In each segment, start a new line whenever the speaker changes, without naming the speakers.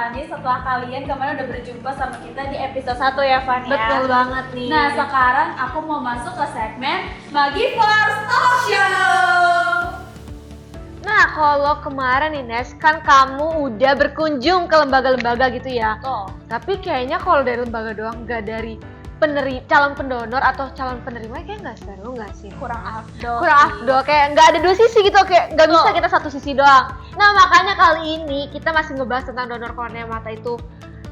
Fani, setelah kalian kemarin udah berjumpa sama kita di episode 1 ya Fani ya.
Betul banget nih.
Nah sekarang aku mau masuk ke segmen Magivers Talk Show.
Nah, kalau kemarin nih Nes, kan kamu udah berkunjung ke lembaga-lembaga gitu ya.
Tuh.
Tapi kayaknya kalau dari lembaga doang, nggak dari calon pendonor atau calon penerima kayak nggak seru nggak sih?
Kurang afdol.
Kurang afdol, kayak nggak ada dua sisi gitu, kayak nggak bisa kita satu sisi doang. Nah makanya kali ini kita masih ngebahas tentang donor kornea mata itu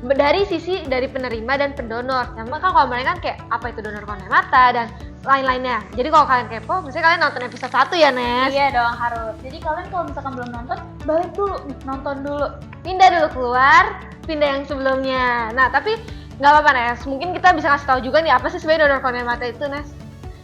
dari sisi dari penerima dan pendonor. Sama kan kalau mereka kan kayak apa itu donor kornea mata dan lain-lainnya. Jadi kalau kalian kepo, misalnya kalian nonton episode 1 ya Nes.
Iya dong harus. Jadi kalian kalau misalkan belum nonton, balik dulu, nonton dulu.
Pindah dulu keluar, pindah yang sebelumnya. Nah tapi nggak apa-apa Nes, mungkin kita bisa kasih tahu juga nih apa sih sebenarnya donor kornea mata itu Nes?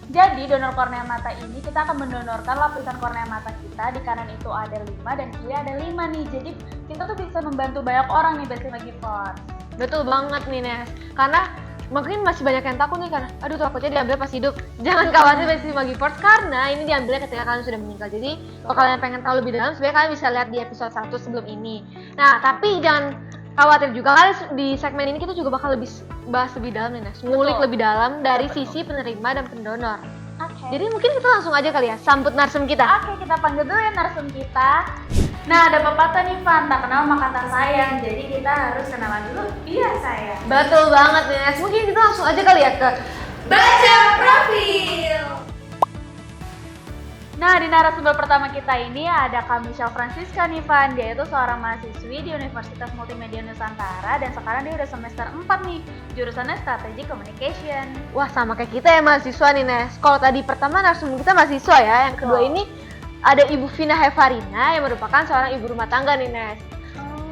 Jadi donor kornea mata ini kita akan mendonorkan lapisan kornea mata kita, di kanan itu ada 5 dan kiri ada 5 nih. Jadi kita tuh bisa membantu banyak orang nih Besti Magivers.
Betul banget nih Nes, karena mungkin masih banyak yang takut nih karena aduh takutnya diambil pas hidup. Jangan khawatir Besti Magivers karena ini diambilnya ketika kalian sudah meninggal. Jadi kalau kalian pengen tahu lebih dalam sebenarnya kalian bisa lihat di episode 1 sebelum ini. Nah tapi jangan khawatir juga, kali di segmen ini kita juga bakal bahas lebih dalam nih Nes, ngulik lebih dalam dari sisi penerima dan pendonor.
Oke.
Jadi mungkin kita langsung aja kali ya sambut narsum kita.
Oke, kita panggil dulu ya narsum kita. Nah, ada pepatah nih Van, tak kenal maka tak sayang. Jadi kita harus kenalan dulu, iya sayang.
Betul banget nih Nes, mungkin kita langsung aja kali ya ke
Baca Profil. Nah, di narasumber pertama kita ini ada Kak Michelle Francisca nih Van. Dia itu seorang mahasiswi di Universitas Multimedia Nusantara dan sekarang dia udah semester 4 nih. Jurusannya Strategic Communication.
wah sama kayak kita ya mahasiswa nih Nes. Kalau tadi pertama narsum kita mahasiswa ya, yang kedua ini ada Ibu Vina Hevarina yang merupakan seorang ibu rumah tangga nih Nes.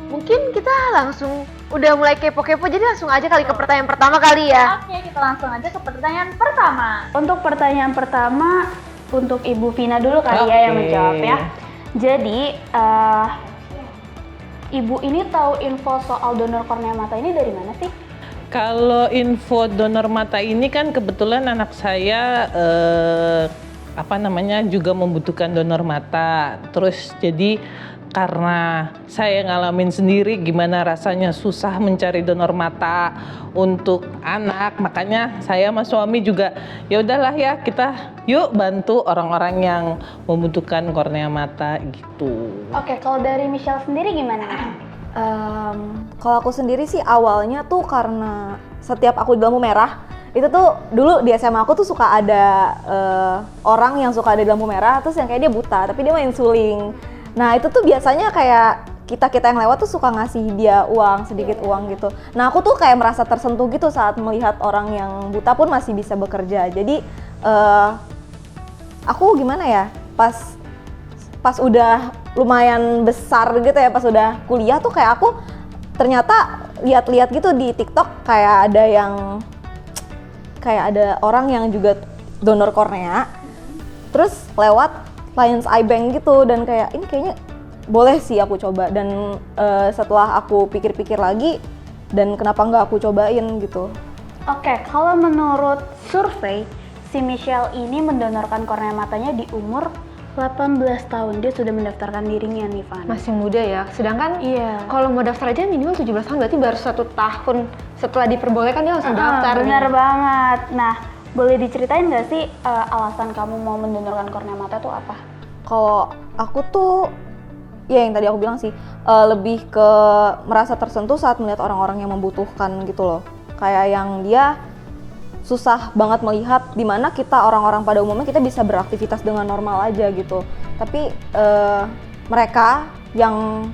Mungkin kita langsung udah mulai kepo-kepo, jadi langsung aja kali ke pertanyaan pertama kali ya.
Oke, kita langsung aja ke pertanyaan pertama. Untuk pertanyaan pertama, untuk Ibu Vina dulu kali ya yang menjawab ya. Jadi, Ibu ini tahu info soal donor kornea mata ini dari mana sih?
Kalau info donor mata ini kan kebetulan anak saya juga membutuhkan donor mata. Terus jadi karena saya ngalamin sendiri gimana rasanya susah mencari donor mata untuk anak, makanya saya sama suami juga ya udahlah ya kita yuk bantu orang-orang yang membutuhkan kornea mata gitu.
Oke, kalau dari Michelle sendiri gimana?
Kalau aku sendiri sih awalnya tuh karena setiap aku di lampu merah itu tuh dulu di SMA aku tuh suka ada orang yang suka ada di lampu merah terus yang kayak dia buta tapi dia main suling. Nah itu tuh biasanya kayak kita yang lewat tuh suka ngasih dia uang, sedikit uang gitu. Nah aku tuh kayak merasa tersentuh gitu saat melihat orang yang buta pun masih bisa bekerja. Jadi aku gimana ya, pas udah lumayan besar gitu ya, pas udah kuliah tuh kayak aku ternyata lihat-lihat gitu di TikTok kayak ada orang yang juga donor kornea. Terus lewat Lions Eye Bank gitu dan kayak ini kayaknya boleh sih aku coba dan setelah aku pikir-pikir lagi dan kenapa nggak aku cobain gitu.
Oke, kalau menurut survei si Michelle ini mendonorkan kornea matanya di umur 18 tahun. Dia sudah mendaftarkan dirinya nih Van.
Masih muda ya, sedangkan
Iya.
kalau mau daftar aja minimal 17 tahun, berarti baru 1 tahun setelah diperbolehkan dia langsung daftar.
Bener banget. Nah, boleh diceritain nggak sih alasan kamu mau mendonorkan kornea mata tuh apa?
Kalau aku tuh ya yang tadi aku bilang sih lebih ke merasa tersentuh saat melihat orang-orang yang membutuhkan gitu loh. Kayak yang dia susah banget melihat dimana kita orang-orang pada umumnya kita bisa beraktivitas dengan normal aja gitu. Tapi mereka yang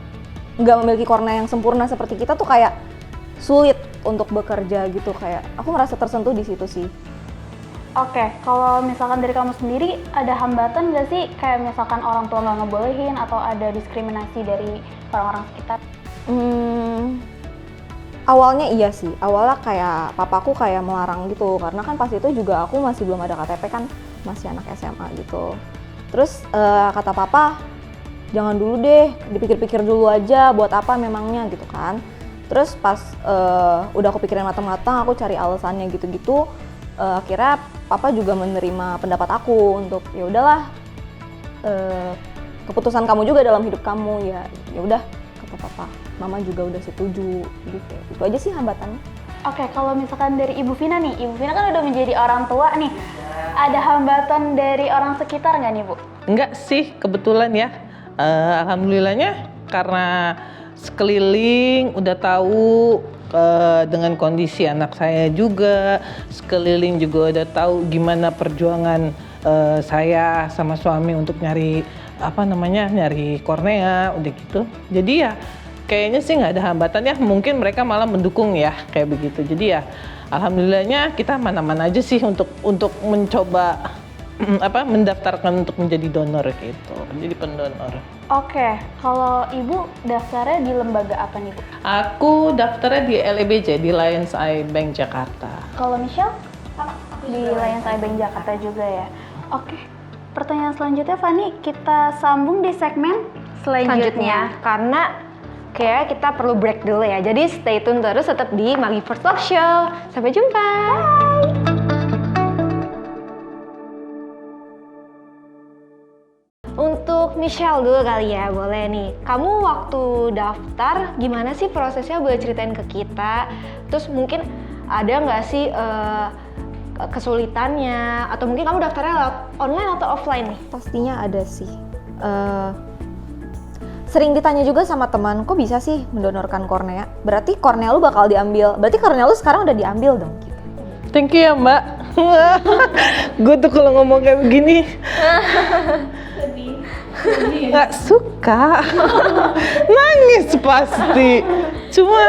nggak memiliki kornea yang sempurna seperti kita tuh kayak sulit untuk bekerja gitu. Kayak aku merasa tersentuh di situ sih.
Oke, kalau misalkan dari kamu sendiri ada hambatan nggak sih? Kayak misalkan orang tua nggak ngebolehin atau ada diskriminasi dari orang-orang sekitar?
Awalnya iya sih, awalnya kayak papaku kayak melarang gitu karena kan pas itu juga aku masih belum ada KTP kan, masih anak SMA gitu. Terus kata papa, jangan dulu deh, dipikir-pikir dulu aja buat apa memangnya gitu kan. Terus pas udah aku pikirin matang-matang, aku cari alasannya gitu-gitu. Akhirnya papa juga menerima pendapat aku untuk ya udahlah keputusan kamu juga dalam hidup kamu, ya udah kata papa mama juga udah setuju gitu. Itu aja sih hambatannya.
Oke, kalau misalkan dari Ibu Vina nih, Ibu Vina kan udah menjadi orang tua nih. Ada hambatan dari orang sekitar nggak nih, Bu?
Enggak sih, kebetulan ya. Alhamdulillahnya karena sekeliling udah tahu dengan kondisi anak saya juga, sekeliling juga udah tahu gimana perjuangan saya sama suami untuk nyari nyari kornea, udah gitu. Jadi ya kayaknya sih nggak ada hambatan ya, mungkin mereka malah mendukung ya kayak begitu. Jadi ya alhamdulillahnya kita mana-mana aja sih untuk mencoba mendaftarkan untuk menjadi donor gitu, jadi pendonor.
Oke, kalau Ibu daftarnya di lembaga apa nih, Bu?
Aku daftarnya di LEBJ, di Lions Eye Bank Jakarta.
Kalau Michelle? Di Lions Eye Bank Jakarta juga ya. Oke, pertanyaan selanjutnya Fani, kita sambung di segmen selanjutnya.
Karena kayak kita perlu break dulu ya. Jadi stay tune terus tetap di Magi First Love Show. Sampai jumpa. Untuk Michelle dulu kali ya, boleh nih. Kamu waktu daftar gimana sih prosesnya, boleh ceritain ke kita? Terus mungkin ada nggak sih kesulitannya? Atau mungkin kamu daftarnya lewat online atau offline nih?
Pastinya ada sih. Sering ditanya juga sama teman, kok bisa sih mendonorkan kornea? Berarti kornea lu bakal diambil, berarti kornea lu sekarang udah diambil dong gitu.
Thank you ya Mbak. Gue tuh kalau ngomong kayak begini nggak suka, nangis pasti. Cuma